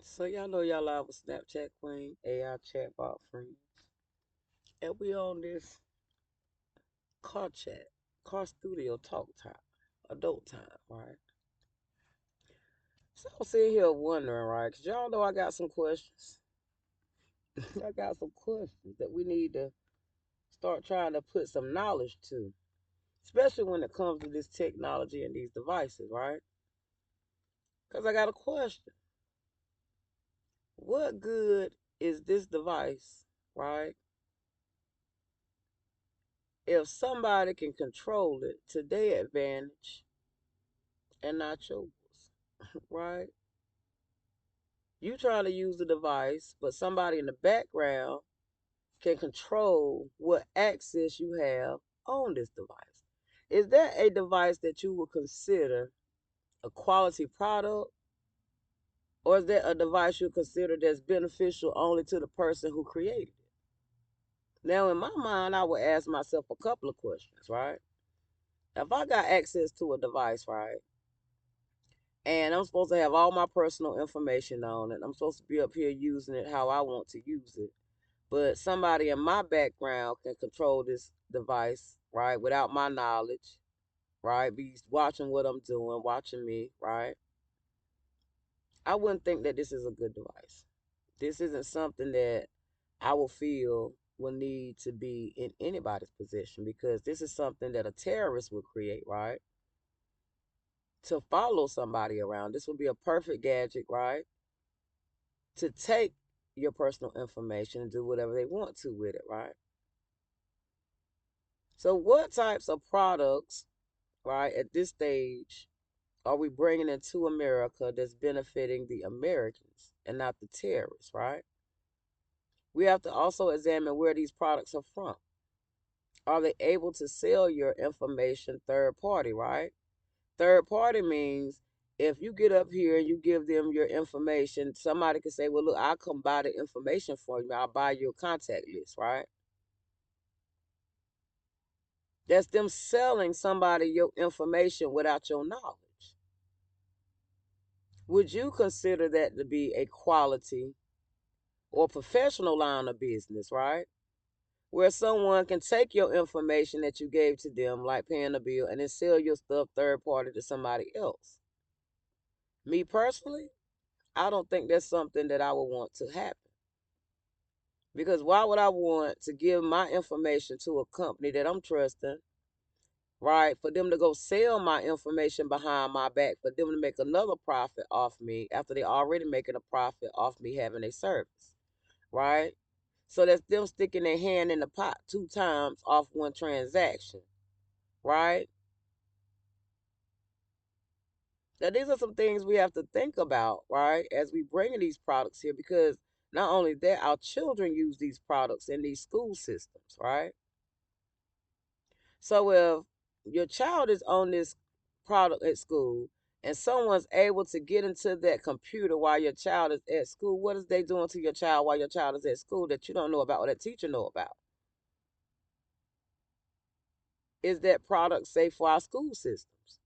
So y'all know y'all live with Snapchat Queen, AI chatbot friends. And we on this car chat, car studio talk time, adult time, right? So I'm sitting here wondering, right? Because y'all know I got some questions. I got some questions that we need to start trying to put some knowledge to, especially when it comes to this technology and these devices, right? Because I got a question. What good is this device, right? If somebody can control it to their advantage and not yours, right? You trying to use the device, but somebody in the background can control what access you have on this device. Is that a device that you would consider a quality product, or is that a device you consider that's beneficial only to the person who created it? Now, in my mind, I would ask myself a couple of questions, right? If I got access to a device, right, and I'm supposed to have all my personal information on it, I'm supposed to be up here using it how I want to use it, but somebody in my background can control this device, right, without my knowledge, right, be watching what I'm doing, watching me, right? I wouldn't think that this is a good device. This isn't something that I will feel will need to be in anybody's possession, because this is something that a terrorist would create, right? To follow somebody around. This would be a perfect gadget, right? To take your personal information and do whatever they want to with it, right? So, what types of products, right, at this stage are we bringing into America that's benefiting the Americans and not the terrorists, right? We have to also examine where these products are from. Are they able to sell your information third party, right? Third party means if you get up here and you give them your information, somebody can say, well, look, I'll come buy the information for you. I'll buy your contact list, right? That's them selling somebody your information without your knowledge. Would you consider that to be a quality or professional line of business, right? Where someone can take your information that you gave to them, like paying a bill, and then sell your stuff third party to somebody else. Me personally, I don't think that's something that I would want to happen. Because why would I want to give my information to a company that I'm trusting, right? For them to go sell my information behind my back, for them to make another profit off me after they already making a profit off me having a service, right? So that's them sticking their hand in the pot two times off one transaction, right? Now these are some things we have to think about, right, as we bring in these products here, because not only that, our children use these products in these school systems, right? So if your child is on this product at school and someone's able to get into that computer while your child is at school, what is they doing to your child while your child is at school that you don't know about or that teacher know about? Is that product safe for our school systems?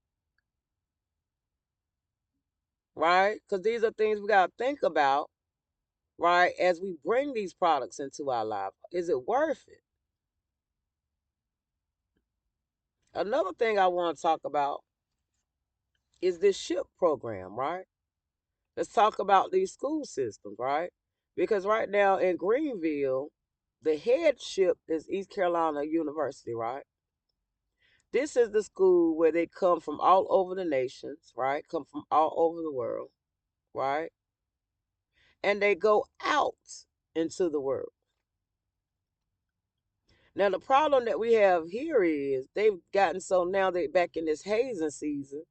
Right? Because these are things we got to think about, right, as we bring these products into our life. Is it worth it? Another thing I want to talk about is this SHIP program, right? Let's talk about these school systems, right? Because right now in Greenville, the headship is East Carolina University, right? This is the school where they come from all over the nations, right? Come from all over the world, right? And they go out into the world. Now the problem that we have here is they've gotten so now they back in this hazing season,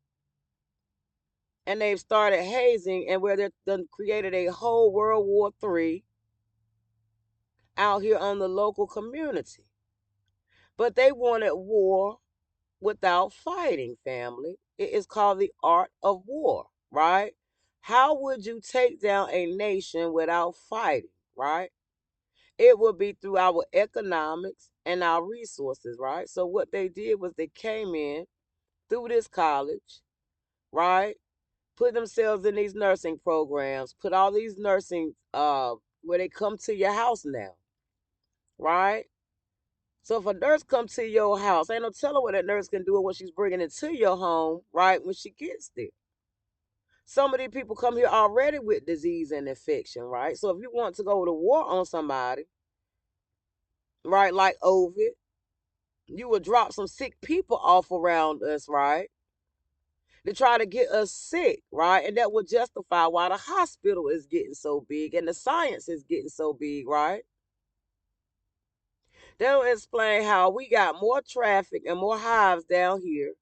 and they've started hazing, and where they've done created a whole World War III out here on the local community. But they wanted war without fighting, family. It is called the art of war, right? How would you take down a nation without fighting, right? It would be through our economics and our resources, right? So what they did was they came in through this college, right? put themselves in these nursing programs, put all these nursing where they come to your house now, right? So if a nurse comes to your house, ain't no telling what that nurse can do when she's bringing it to your home, right, when she gets there. Some of these people come here already with disease and infection, right? So if you want to go to war on somebody, right, like Ovid, you would drop some sick people off around us, right? To try to get us sick, right? And that would justify why the hospital is getting so big and the science is getting so big, right? They'll explain how we got more traffic and more hives down here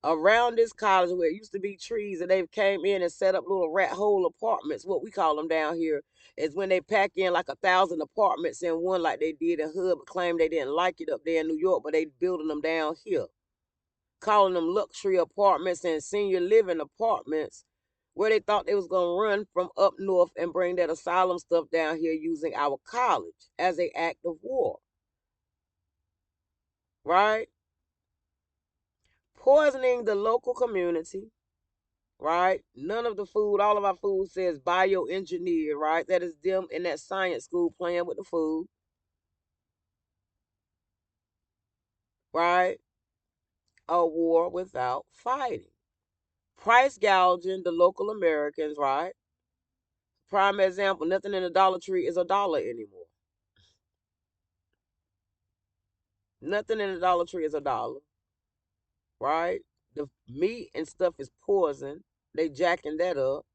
around this college where it used to be trees, and they came in and set up little rat hole apartments. What we call them down here is when they pack in like 1,000 apartments in one, like they did in Hood, but claim they didn't like it up there in New York, but they building them down here, calling them luxury apartments and senior living apartments, where they thought they was gonna run from up north and bring that asylum stuff down here using our college as an act of war, right? Poisoning the local community, right? None of the food, all of our food says bioengineered, right? That is them in that science school playing with the food, right? A war without fighting. Price gouging the local Americans, right? Prime example, nothing in the Dollar Tree is a dollar anymore. Nothing in the Dollar Tree is a dollar, right? The meat and stuff is poison. They jacking that up.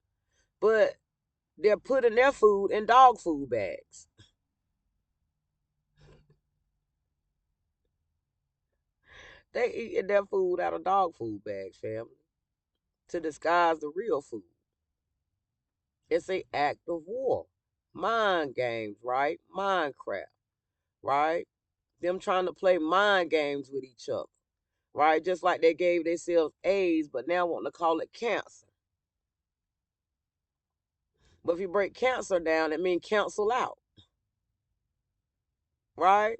But they're putting their food in dog food bags. They eating their food out of dog food bags, family, to disguise the real food. It's a act of war. Mind games, right? Minecraft, right? Them trying to play mind games with each other, right? Just like they gave themselves AIDS, but now want to call it cancer. But if you break cancer down, it means cancel out, right?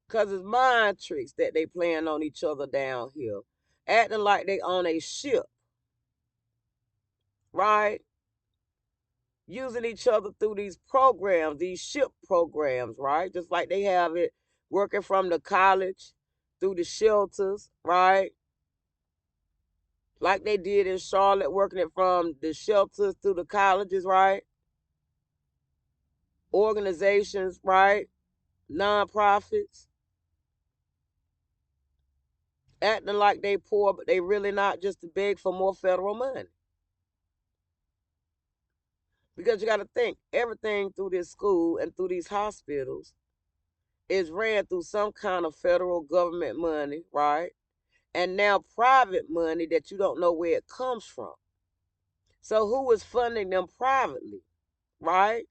Because it's mind tricks that they playing on each other down here, acting like they on a ship, right? Using each other through these programs, these ship programs, right? Just like they have it working from the college through the shelters, right? Like they did in Charlotte, working it from the shelters through the colleges, right? Organizations, right? Non-profits, acting like they poor, but they really not, just to beg for more federal money. Because you got to think, everything through this school and through these hospitals is ran through some kind of federal government money, right? And now private money that you don't know where it comes from. So who is funding them privately, right?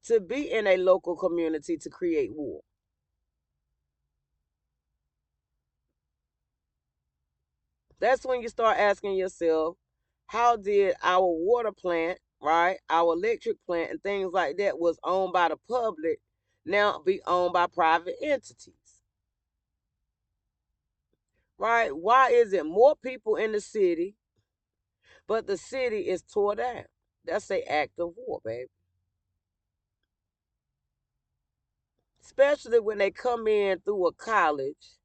To be in a local community to create war. That's when you start asking yourself, how did our water plant, right, our electric plant and things like that was owned by the public now be owned by private entities, right? Why is it more people in the city, but the city is tore down? That's an act of war, baby. Especially when they come in through a college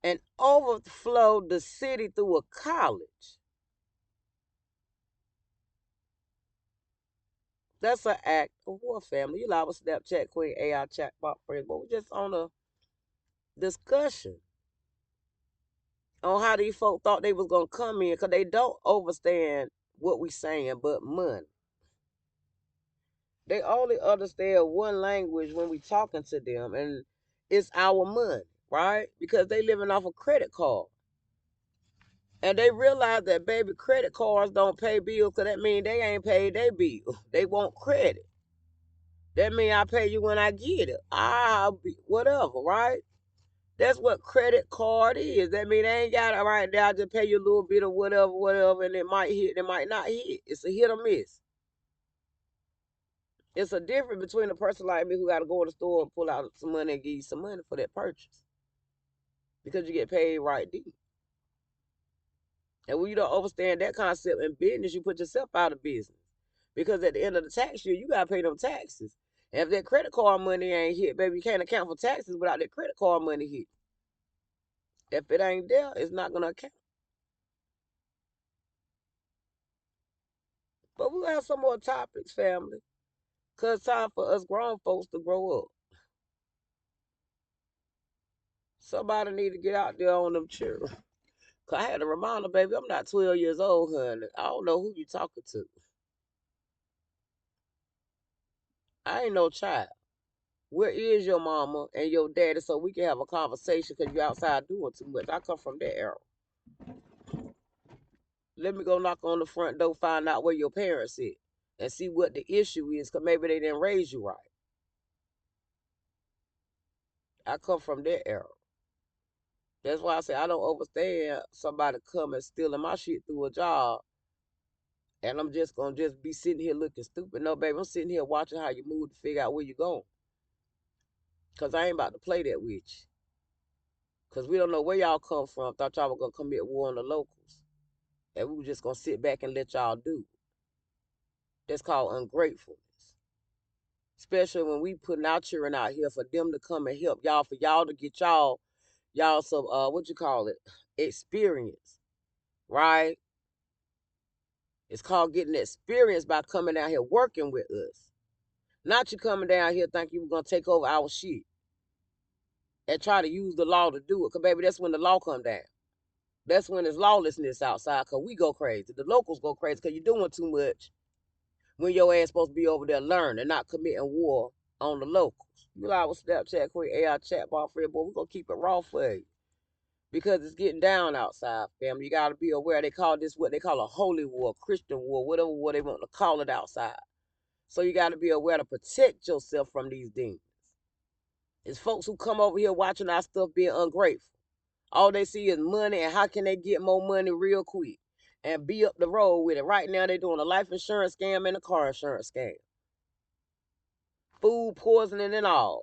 and overflow the city through a college. That's an act of war, family. You know, our Snapchat Queen AI chatbot friends, but we're just on a discussion on how these folk thought they was gonna come in, because they don't understand what we saying but money. They only understand one language when we talking to them, and it's our money, right? Because they living off a credit card. And they realize that, baby, credit cards don't pay bills, because that means they ain't paid their bill. They want credit. That means I pay you when I get it. I'll be whatever, right? That's what credit card is. That means they ain't got it right now. Just pay you a little bit of whatever, whatever, and it might hit, it might not hit. It's a hit or miss. It's a difference between a person like me who got to go in the store and pull out some money and give you some money for that purchase, because you get paid right then. And when you don't understand that concept in business, you put yourself out of business. Because at the end of the tax year, you got to pay them taxes. And if that credit card money ain't hit, baby, you can't account for taxes without that credit card money hit. If it ain't there, it's not going to account. But we'll have some more topics, family. Because time for us grown folks to grow up. Somebody need to get out there on them children. Cause I had to remind her, baby, I'm not 12 years old, honey. I don't know who you talking to. I ain't no child. Where is your mama and your daddy so we can have a conversation because you outside doing too much? I come from that era. Let me go knock on the front door, find out where your parents is, and see what the issue is because maybe they didn't raise you right. I come from that era. That's why I say I don't understand somebody coming stealing my shit through a job and I'm just gonna just be sitting here looking stupid. No, baby, I'm sitting here watching how you move to figure out where you're going. Cause I ain't about to play that with you. Cause we don't know where y'all come from. Thought y'all were gonna commit war on the locals. And we were just gonna sit back and let y'all do. That's called ungratefulness. Especially when we putting our children out here for them to come and help y'all, for y'all to get y'all some what you call it? Experience. Right? It's called getting experience by coming out here working with us. Not you coming down here thinking you were gonna take over our shit and try to use the law to do it. Cause baby, that's when the law come down. That's when there's lawlessness outside. Cause we go crazy. The locals go crazy because you're doing too much when your ass supposed to be over there learning and not committing war on the locals. You like with Snapchat, quick AI chat bar for you, boy. We're gonna keep it raw for you. Because it's getting down outside, family. You gotta be aware they call this what they call a holy war, Christian war, whatever war they want to call it outside. So you gotta be aware to protect yourself from these demons. It's folks who come over here watching our stuff being ungrateful. All they see is money and how can they get more money real quick and be up the road with it. Right now they're doing a life insurance scam and a car insurance scam. Food poisoning and all.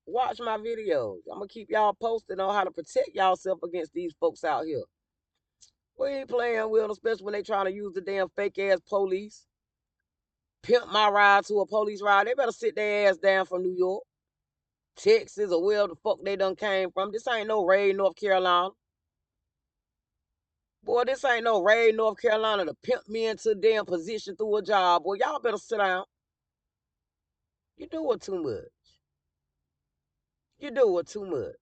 Watch my videos. I'm gonna keep y'all posted on how to protect yourself against these folks out here. We ain't playing with them, especially when they trying to use the damn fake ass police. Pimp my ride to a police ride. They better sit their ass down from New York, Texas, or wherever the fuck they done came from. This ain't no raid, North Carolina. Boy, this ain't no raid, North Carolina to pimp me into a damn position through a job. Boy, y'all better sit down. You doing too much. You doing too much.